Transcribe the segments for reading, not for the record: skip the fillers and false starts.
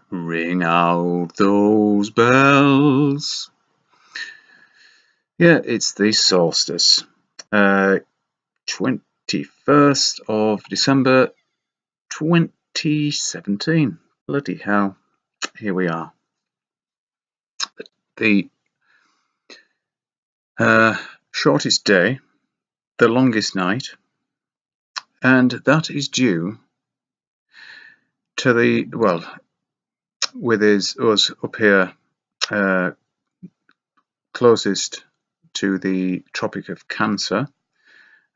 Ring out those bells. Yeah, it's the solstice. 21st of December 2017. Bloody hell. Here we are. The shortest day, the longest night, and that is due to the, well, with us up here closest to the Tropic of Cancer,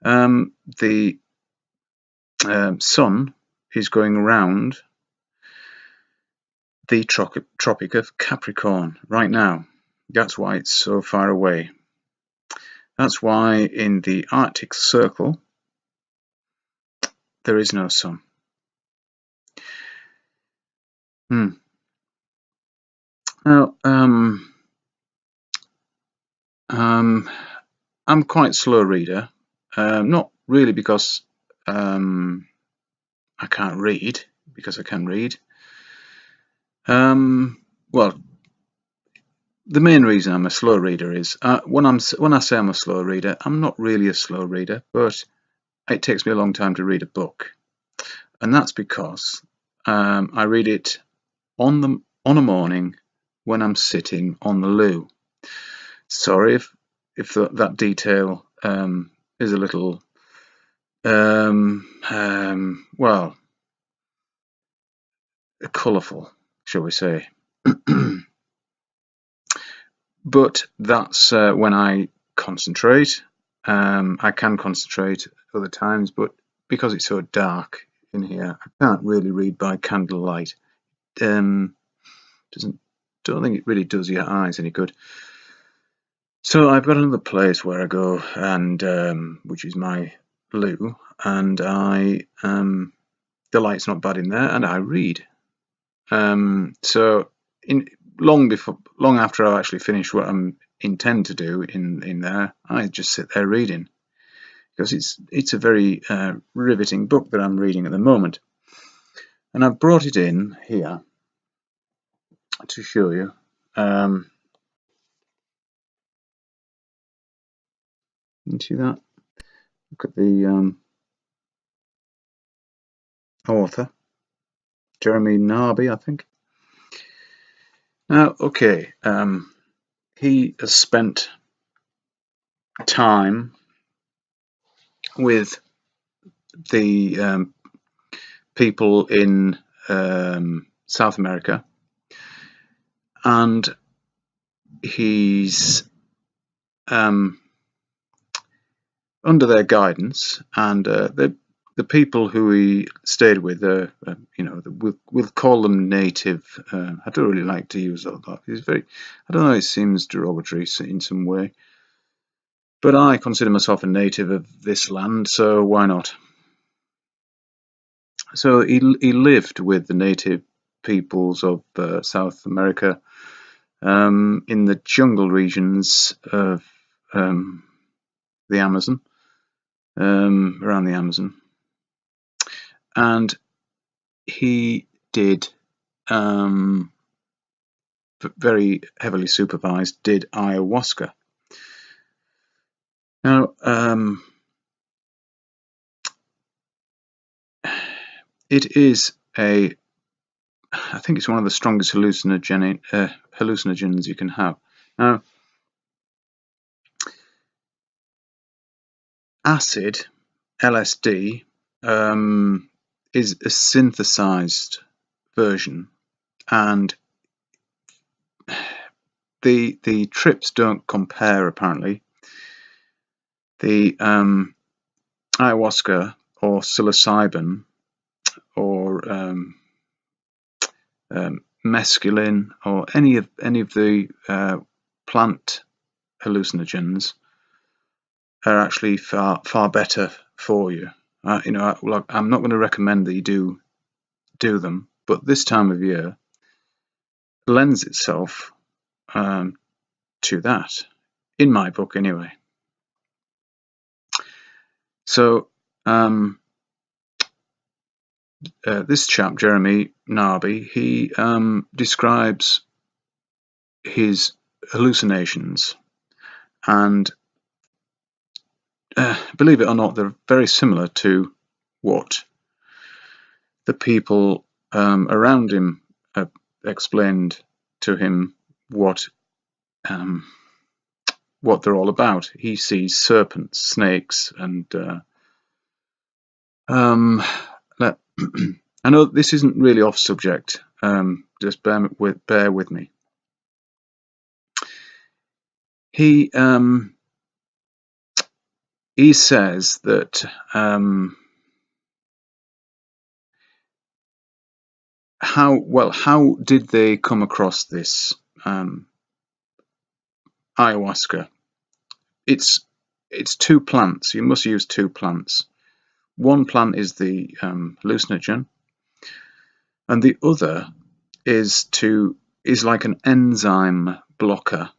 the sun is going around the Tropic of Capricorn right now. That's why it's so far away. That's why in the Arctic Circle there is no sun. Now, I'm quite a slow reader. Not really because I can't read, because I can read. Well, the main reason I'm a slow reader is when I say I'm a slow reader, I'm not really a slow reader, but it takes me a long time to read a book, and that's because I read it on a morning when I'm sitting on the loo. Sorry if that detail is a little well, colourful, shall we say. But that's when I concentrate. I can concentrate other times, but because it's so dark in here, I can't really read by candlelight. Don't think it really does your eyes any good. So I've got another place where I go, and which is my loo, and the light's not bad in there, and I read. So long after I actually finish what I intend to do in there, I just sit there reading, because it's a very riveting book that I'm reading at the moment, and I've brought it in here to show you. You see that? Look at the author, Jeremy Narby, I think. Now, okay, he has spent time with the people in South America, and he's under their guidance, and the people who he stayed with, we'll call them native. I don't really like to use that. He's very, I don't know, it seems derogatory in some way, but I consider myself a native of this land, so why not? So he lived with the native peoples of South America in the jungle regions of the Amazon, around the Amazon, and he did very heavily supervised, did ayahuasca. Now, it is I think it's one of the strongest hallucinogens you can have. Now, acid, LSD, is a synthesized version, and the trips don't compare apparently. The ayahuasca or psilocybin or mescaline or any of the plant hallucinogens are actually far better for you. I'm not going to recommend that you do them, but this time of year lends itself to that, in my book anyway. So this chap, Jeremy Narby, he describes his hallucinations, and believe it or not, they're very similar to what the people around him explained to him what they're all about. He sees serpents, snakes, and I know this isn't really off subject. Just bear with me. He says that how did they come across this ayahuasca? It's two plants. You must use two plants. One plant is the hallucinogen, and the other is like an enzyme blocker.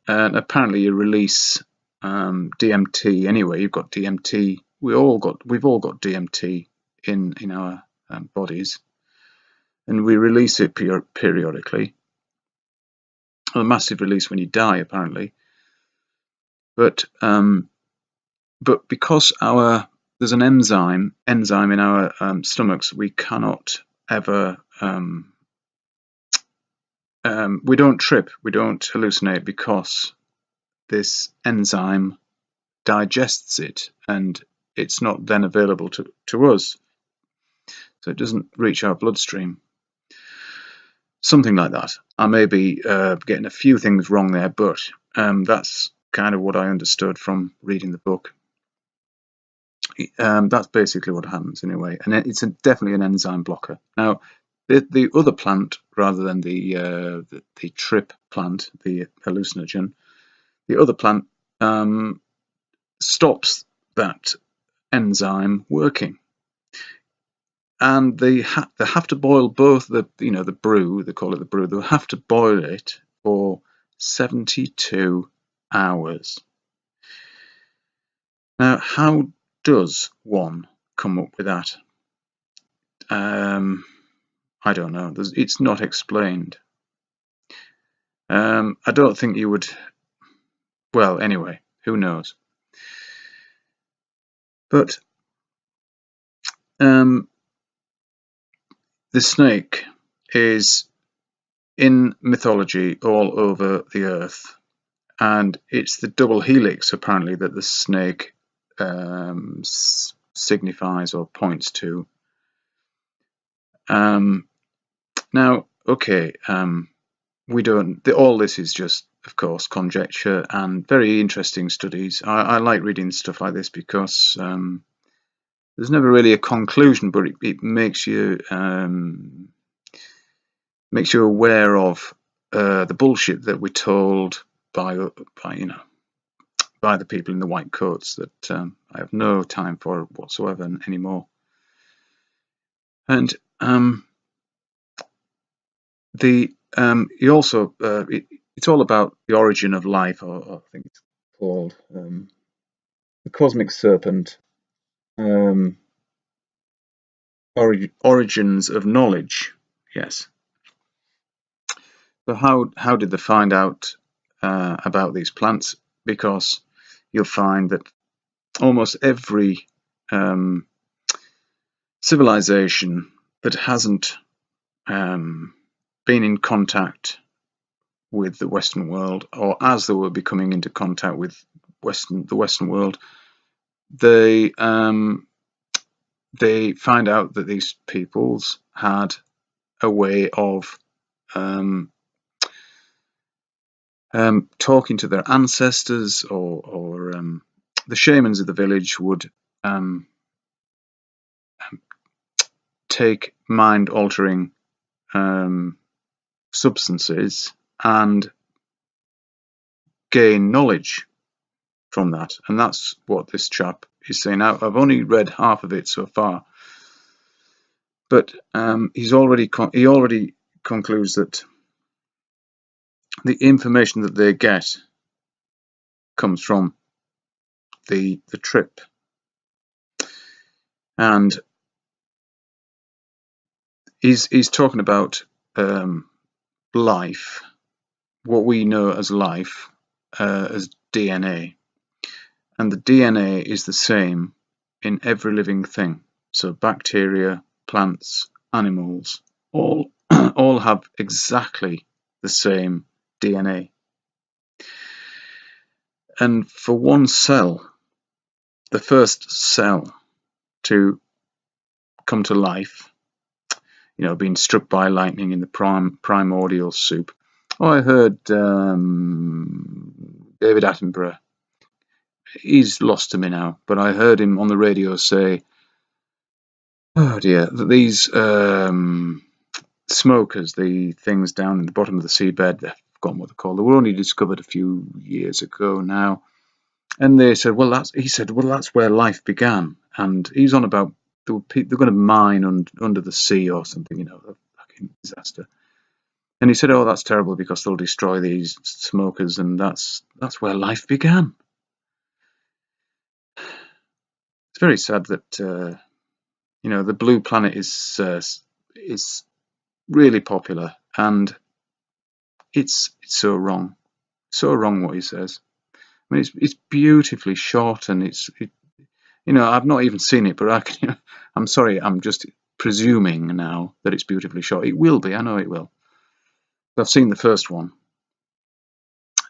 And apparently you release DMT anyway. You've got DMT. We've all got DMT in our bodies, and we release it periodically. A massive release when you die, apparently. But because there's an enzyme in our stomachs, we cannot ever we don't trip, we don't hallucinate, because this enzyme digests it, and it's not then available to us, so it doesn't reach our bloodstream. Something like that. I may be getting a few things wrong there, but that's kind of what I understood from reading the book. That's basically what happens anyway, and it's definitely an enzyme blocker. Now, the other plant, rather than the trip plant, the hallucinogen, the other plant stops that enzyme working, and they have to boil both the brew. They call it the brew. They'll have to boil it for 72 hours. Now, how does one come up with that? I don't know. It's not explained. I don't think you would. Well, anyway, who knows? But the snake is in mythology all over the earth, and it's the double helix apparently that the snake signifies or points to. Now, okay, we don't. All this is just, of course, conjecture and very interesting studies. I like reading stuff like this because there's never really a conclusion, but it makes you aware of the bullshit that we're told by the people in the white coats that I have no time for whatsoever anymore. And you also it's all about the origin of life, or I think it's called the cosmic serpent, origins of knowledge. Yes. So how did they find out about these plants? Because you'll find that almost every civilization that hasn't been in contact with the Western world, or as they were becoming into contact with the Western world, they find out that these peoples had a way of talking to their ancestors, or the shamans of the village would take mind-altering substances and gain knowledge from that, and that's what this chap is saying. Now, I've only read half of it so far, but he already concludes that the information that they get comes from the trip, and he's talking about life, what we know as life, as DNA, and the DNA is the same in every living thing. So bacteria, plants, animals, all all have exactly the same DNA. And for one cell, the first cell to come to life, being struck by lightning in the primordial soup. Oh, I heard David Attenborough. He's lost to me now, but I heard him on the radio say, "Oh dear, that these smokers, the things down in the bottom of the seabed, I've forgotten what they're called. They were only discovered a few years ago now." And they said, he said, well, that's where life began. And he's on about they're going to mine under the sea or something, a fucking disaster. And he said, oh, that's terrible because they'll destroy these smokers, and that's where life began. It's very sad that the blue planet is really popular, and it's so wrong what he says. I mean, it's beautifully shot, and I've not even seen it, but I'm sorry, I'm just presuming now that it's beautifully shot. It will be, I know it will. I've seen the first one,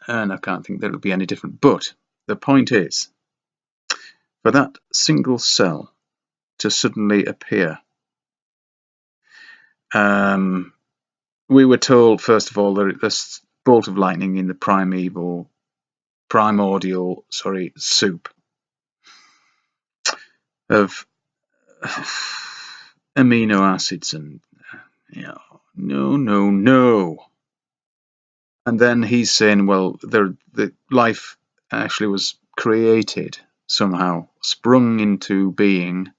and I can't think that it'll be any different. But the point is, for that single cell to suddenly appear, we were told, first of all, that this bolt of lightning in the primordial soup of amino acids and no. And then he's saying, well, the life actually was created somehow, sprung into being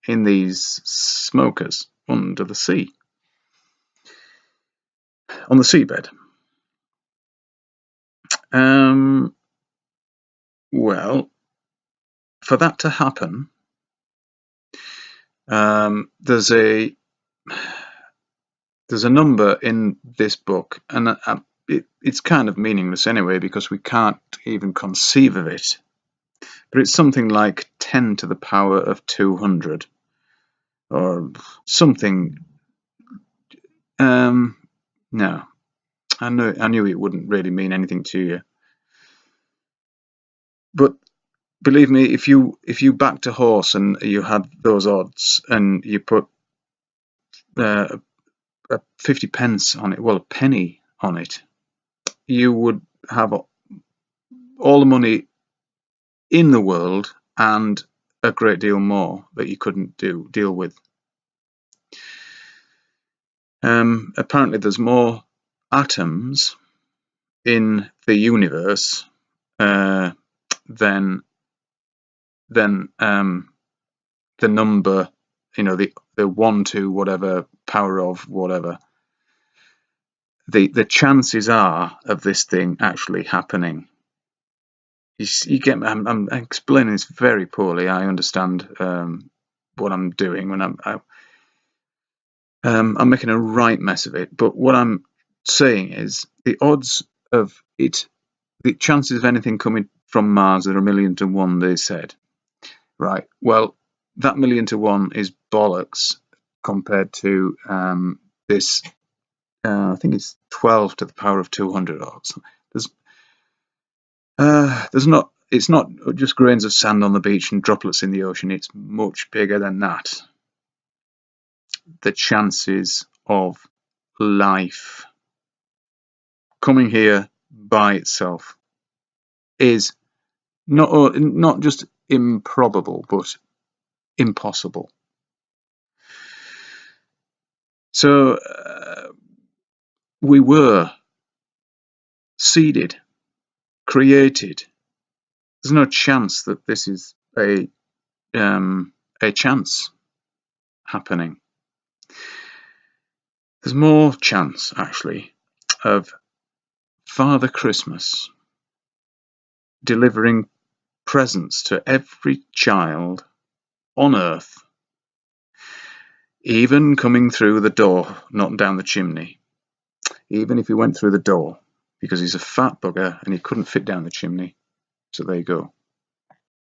in these smokers under the sea, on the seabed. Well, for that to happen, there's a number in this book, and it's kind of meaningless anyway because we can't even conceive of it. But it's something like 10 to the power of 200 or something. No, I knew it wouldn't really mean anything to you. But believe me, if you backed a horse and you had those odds and you put 50 pence on it, well, a penny on it, you would have all the money in the world and a great deal more that you couldn't deal with. Apparently, there's more atoms in the universe than the number, the 1 to whatever power of whatever. The chances are of this thing actually happening. You get me? I'm explaining this very poorly. I understand what I'm doing when I'm making a right mess of it. But what I'm saying is the odds of it, the chances of anything coming from Mars are 1,000,000 to 1. They said, right? Well, that 1,000,000 to 1 is bollocks compared to this. I think it's 12 to the power of 200 or something. There's not. It's not just grains of sand on the beach and droplets in the ocean. It's much bigger than that. The chances of life coming here by itself is not just improbable, but impossible. So we were seeded, created. There's no chance that this is a chance happening. There's more chance, actually, of Father Christmas delivering presents to every child on Earth Even coming through the door, not down the chimney. Even if he went through the door, because he's a fat bugger and he couldn't fit down the chimney. So there you go.